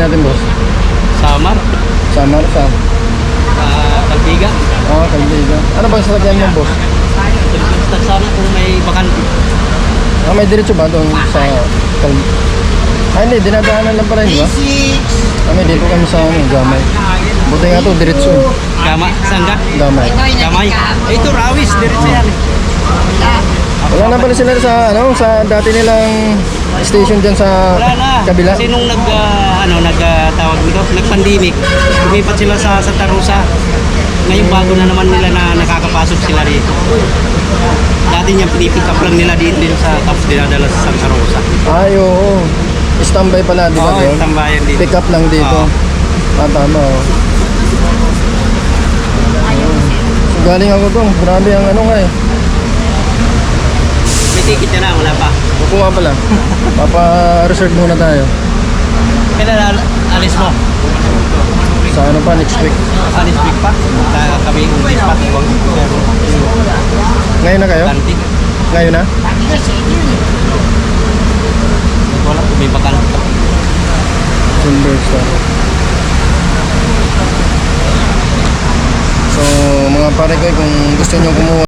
natin, boss? Samar. Samar, sa Kalbiga. Kalbiga. Ano ba yung sasakyan mo, boss? Sana kung may bakante. May diretso ba doon sa hindi, dinadaanan lang pala yun, di ba? Kami dito kami sa Gamay. Buti nga to, diretso. Sangga? Gamay. Gamay. Ito, Rawis. Diretso yan. Wala na pala sila sa dati nilang station dyan sa Wala na. kabila. Kasi nung nagtawag nito, nag-pandemic, lumipat sila sa Santa Rosa. Ngayon bago na naman nila na nakakapasok sila dito. Dati niya pinipick up lang nila din sa tapos dinadala sa Santa Rosa. Ay, oo. Standby pala, di ba? Oo, doon? tambayan dito. Pick up lang dito. Tama, oh. So, galing ako to. Grabe ang nga eh. May ticket ka na, wala pa. Opo nga pala. Papa-reserve muna tayo. Kailan alis mo? Sa pa, next week. Alis week pa? Kami umalis pa. Ngayon na kayo? Kantik. Ngayon na? Wala, kung may bakal. Silver Star. So, mga pare ko, kung gusto nyo kumuha